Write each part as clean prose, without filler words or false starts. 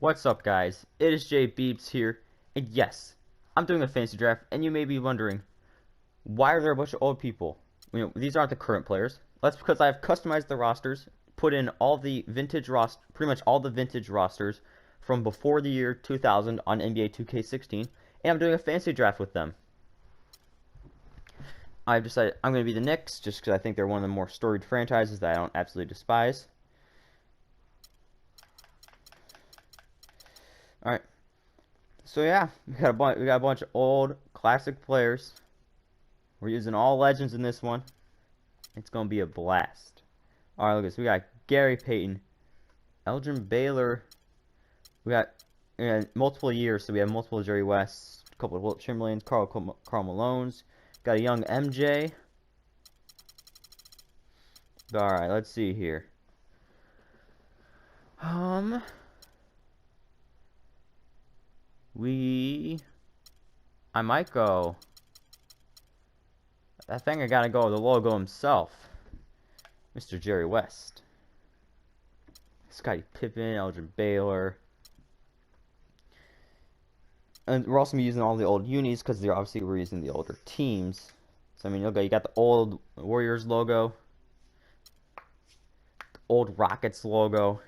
What's up, guys? It is Jay Beeps here, and yes, I'm doing a fantasy draft, and you may be wondering, why are there a bunch of old people? These aren't the current players. That's because I've customized the rosters, put in all the vintage pretty much all the vintage rosters from before the year 2000 on NBA 2K16, and I'm doing a fantasy draft with them. I've decided I'm going to be the Knicks, just because I think they're one of the more storied franchises that I don't absolutely despise. Alright. So yeah, we got a bunch of old classic players. We're using all legends in this one. It's gonna be a blast. All right, look at this. We got Gary Payton, Elgin Baylor. We got multiple years, so we have multiple Jerry Wests, a couple of Wilt Chamberlains, Carl Malones. Got a young MJ. All right, let's see here. I might go. I think I gotta go with the logo himself, Mr. Jerry West. Scottie Pippen, Elgin Baylor. And we're also using all the old unis because we're using the older teams. So I mean, okay, you got the old Warriors logo, the old Rockets logo.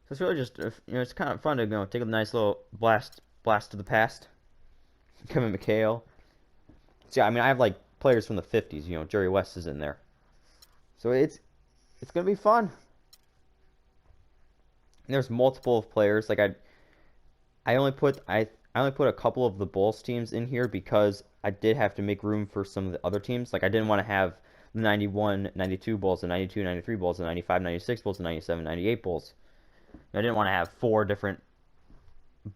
So it's really just it's kind of fun to take a nice little blast to the past. Kevin McHale. So yeah, I mean, I have like players from the 50s. Jerry West is in there. So it's gonna be fun. And there's multiple players. Like I only put a couple of the Bulls teams in here because I did have to make room for some of the other teams. Like I didn't want to have the 91, 92 Bulls, the 92, 93 Bulls, the 95, 96 Bulls, the 97, 98 Bulls. I didn't want to have 4 different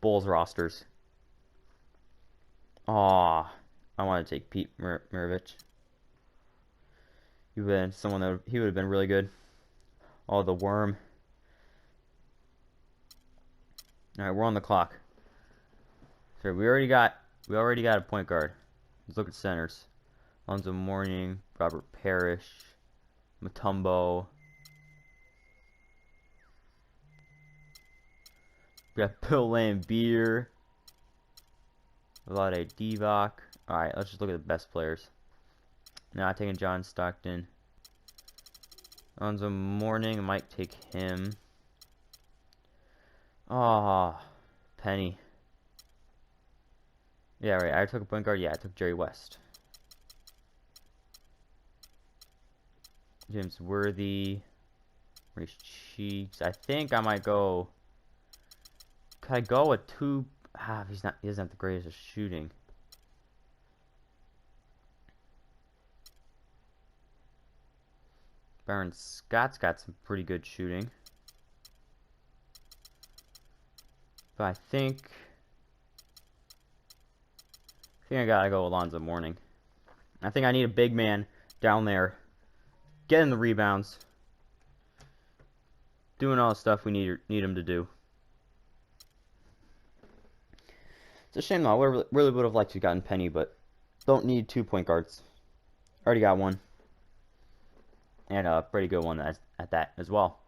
Bulls rosters. Aw, I want to take Pete Maravich. He would have been really good. Oh, the worm. All right, we're on the clock. So we already got a point guard. Let's look at centers. Alonzo Mourning, Robert Parrish, Mutombo. We got Bill Laimbeer, Vlade Divac. All right, let's just look at the best players. Now taking John Stockton. Alonzo Mourning, I might take him. Ah, Penny. Yeah, right. I took a point guard. Yeah, I took Jerry West. James Worthy. Maurice Cheeks. I think I might go. Could I go with 2? He doesn't have the greatest shooting. Baron Scott's got some pretty good shooting. But I think I gotta go Alonzo Mourning. I think I need a big man down there, getting the rebounds, doing all the stuff we need him to do. It's a shame though. I really would have liked to have gotten Penny, but don't need 2 point guards. Already got one, and a pretty good one at that as well.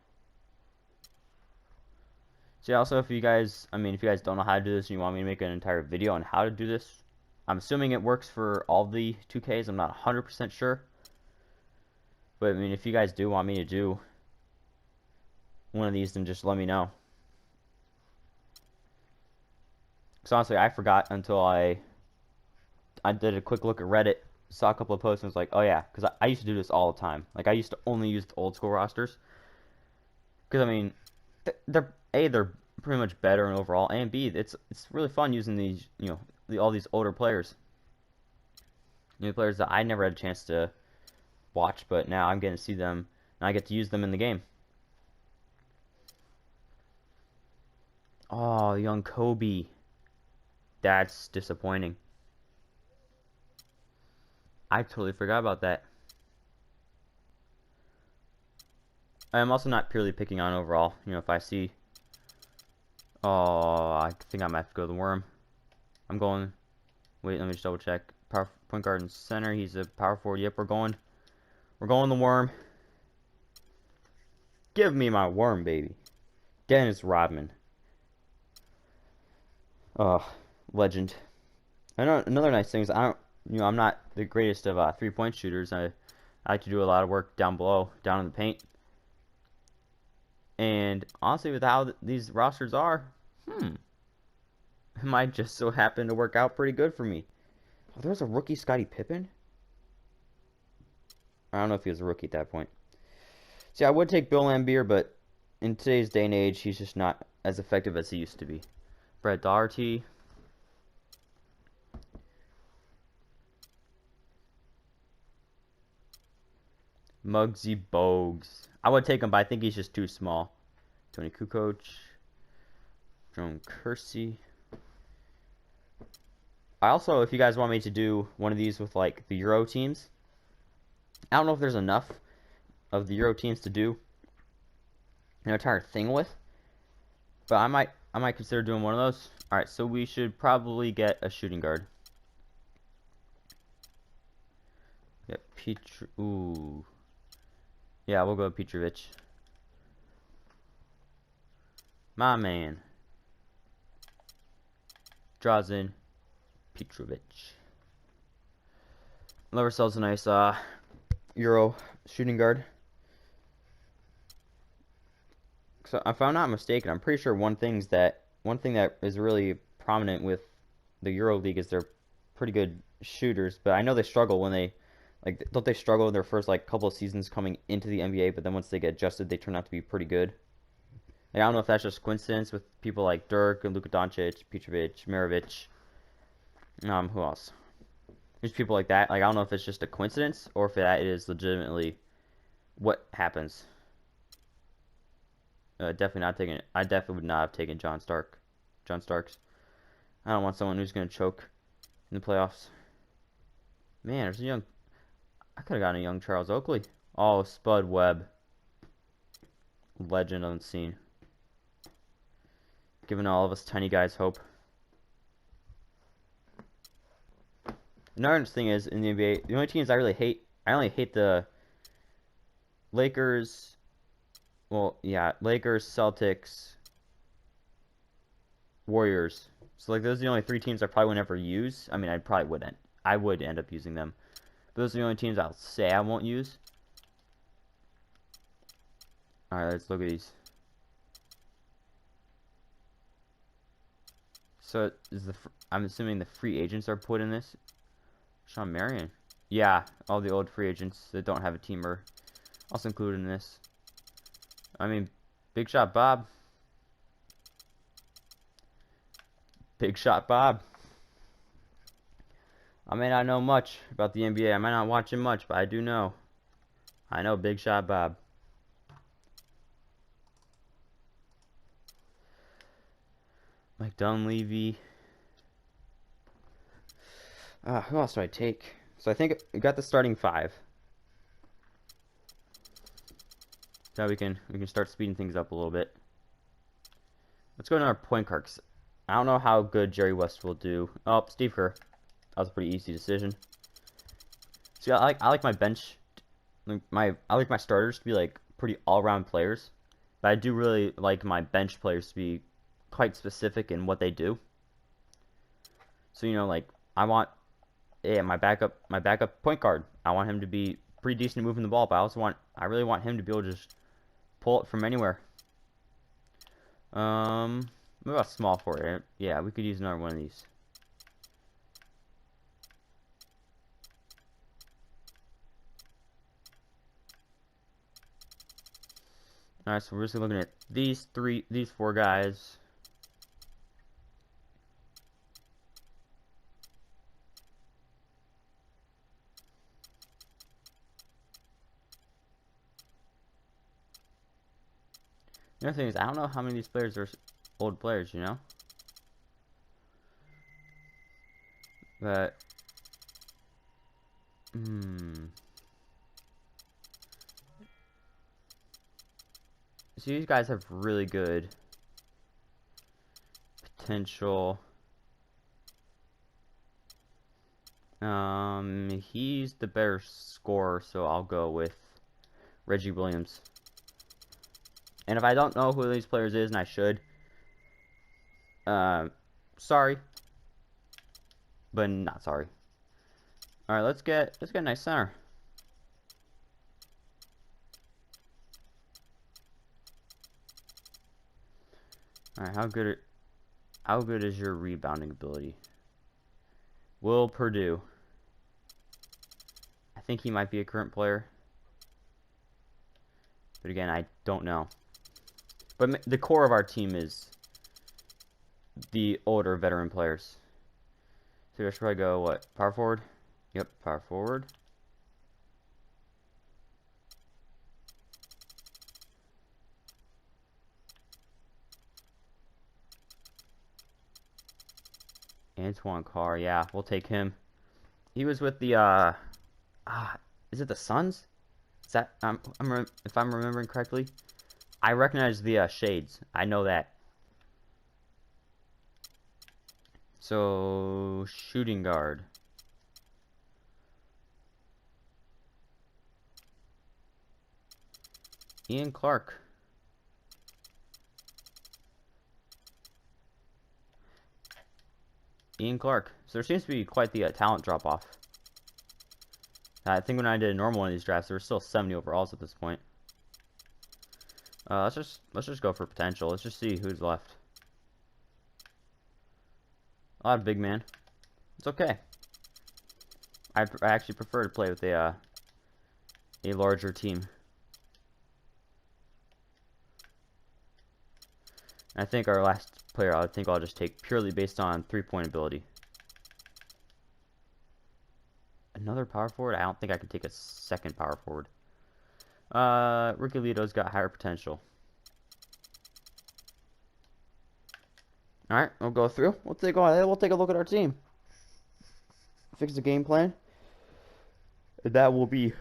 So also, if you guys don't know how to do this and you want me to make an entire video on how to do this, I'm assuming it works for all the 2Ks. I'm not 100% sure. But I mean, if you guys do want me to do one of these, then just let me know. Because honestly, I forgot until I did a quick look at Reddit, saw a couple of posts, and was like, oh yeah, because I used to do this all the time. Like, I used to only use the old school rosters. Because, I mean, they're pretty much better in overall, and B, it's really fun using these, all these older players. Players that I never had a chance to watch, but now I'm getting to see them, and I get to use them in the game. Oh, young Kobe. That's disappointing. I totally forgot about that. I'm also not purely picking on overall. If I see... Oh, I think I might have to go the worm. I'm going... Wait, let me just double check. Power point guard and center. He's a power forward. Yep, we're going the worm. Give me my worm, baby. Dennis Rodman. Oh, legend. I know another nice thing is I'm not the greatest of 3-point shooters. I like to do a lot of work down below, down in the paint. And honestly, with how these rosters are, it might just so happen to work out pretty good for me. Oh, there's a rookie Scottie Pippen. I don't know if he was a rookie at that point. See, I would take Bill Laimbeer, but in today's day and age, he's just not as effective as he used to be. Brett Doherty. Muggsy Bogues. I would take him, but I think he's just too small. Tony Kukoc. Jerome Kersey. I also, if you guys want me to do one of these with like the Euro teams, I don't know if there's enough of the Euro teams to do an entire thing with, but I might consider doing one of those. All right, so we should probably get a shooting guard. Get ooh, yeah, we'll go Petrovic. My man, Drazen Petrovic. Love ourselves a nice Euro shooting guard. So if I'm not mistaken, I'm pretty sure one thing that is really prominent with the Euro League is they're pretty good shooters, but I know they struggle when they don't they struggle in their first like couple of seasons coming into the NBA, but then once they get adjusted, they turn out to be pretty good. Like, I don't know if that's just coincidence with people like Dirk and Luka Doncic, Petrovic, Mirovic. Who else? There's people like that. Like I don't know if it's just a coincidence or if that is legitimately what happens. Definitely not taking it. I definitely would not have taken John Starks. I don't want someone who's going to choke in the playoffs. Man, there's a young... I could have gotten a young Charles Oakley. Oh, Spud Webb. Legend unseen. Giving all of us tiny guys hope. Another interesting thing is, in the NBA, the only teams I really hate... I only hate the Lakers... Well, yeah, Lakers, Celtics, Warriors. So, like, those are the only 3 teams I probably would never use. I mean, I would end up using them. But those are the only teams I'll say I won't use. Alright, let's look at these. So, I'm assuming the free agents are put in this. Sean Marion. Yeah, all the old free agents that don't have a team are also included in this. I mean, Big Shot Bob. Big Shot Bob. I may not know much about the NBA. I might not watch it much, but I do know. I know Big Shot Bob. Mike Dunleavy. Who else do I take? So I think we got the starting 5. Now we can start speeding things up a little bit. Let's go to our point guard. I don't know how good Jerry West will do. Oh, Steve Kerr. That was a pretty easy decision. See, I like my bench, I like my starters to be like pretty all-around players, but I do really like my bench players to be quite specific in what they do. So like I want, my backup point guard. I want him to be pretty decent at moving the ball, but I really want him to be able to just pull it from anywhere. What about small forward? Yeah, we could use another one of these. Alright, so we're just looking at these 4 guys. The other thing is, I don't know how many of these players are old players, But, So these guys have really good potential. He's the better scorer, so I'll go with Reggie Williams. And if I don't know who these players is, and I should, Sorry, but not sorry. All right, let's get a nice center. All right, how good is your rebounding ability? Will Purdue. I think he might be a current player. But again, I don't know. But the core of our team is the older veteran players. So I should probably go, what, power forward? Yep, power forward. Antoine Carr, yeah, we'll take him. He was with the, is it the Suns? Is that, if I'm remembering correctly? I recognize the shades. I know that. So, shooting guard. Ian Clark. Ian Clark. So there seems to be quite the talent drop-off. I think when I did a normal one of these drafts, there were still 70 overalls at this point. Let's just go for potential. Let's just see who's left. A lot of big man. It's okay. I actually prefer to play with a larger team. I think our last player, I think I'll just take purely based on three-point ability. Another power forward? I don't think I could take a second power forward. Ricky Lito's got higher potential. Alright, we'll go through. We'll take a look at our team. Fix the game plan. That will be,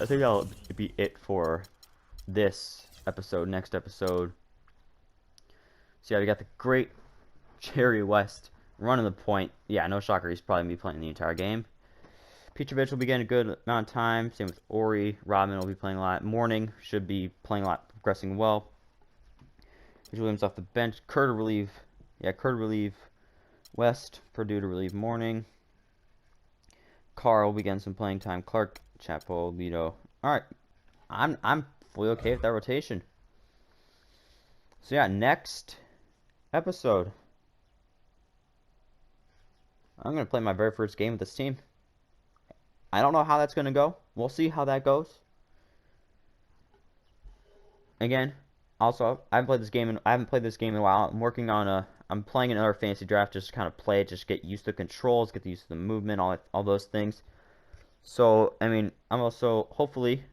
I think that'll be it for this episode. Next episode. So yeah, we got the great Jerry West running the point. Yeah, no shocker, he's probably going to be playing the entire game. Petrovic will be getting a good amount of time. Same with Ori. Rodman will be playing a lot. Morning should be playing a lot, progressing well. Williams off the bench. Kerr to relieve. Yeah, Kerr to relieve West. Purdue to relieve Morning. Carl will be getting some playing time. Clark, Chapo, Lito. Alright. I'm fully okay with that rotation. So yeah, next episode, I'm going to play my very first game with this team. I don't know how that's going to go. We'll see how that goes. Again, also, I haven't played this game in a while. I'm working on I'm playing another fantasy draft just to kind of play it, just get used to the controls, get used to the movement, all those things. So, I mean, I'm also, hopefully,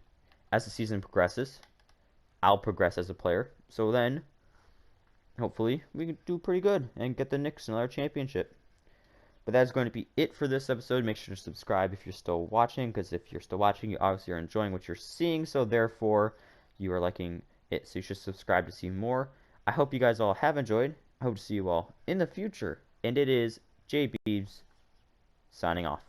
as the season progresses, I'll progress as a player. So then, hopefully, we can do pretty good and get the Knicks another championship. But that's going to be it for this episode. Make sure to subscribe if you're still watching, because if you're still watching, you obviously are enjoying what you're seeing, so therefore, you are liking it. So you should subscribe to see more. I hope you guys all have enjoyed. I hope to see you all in the future. And it is J Beebs signing off.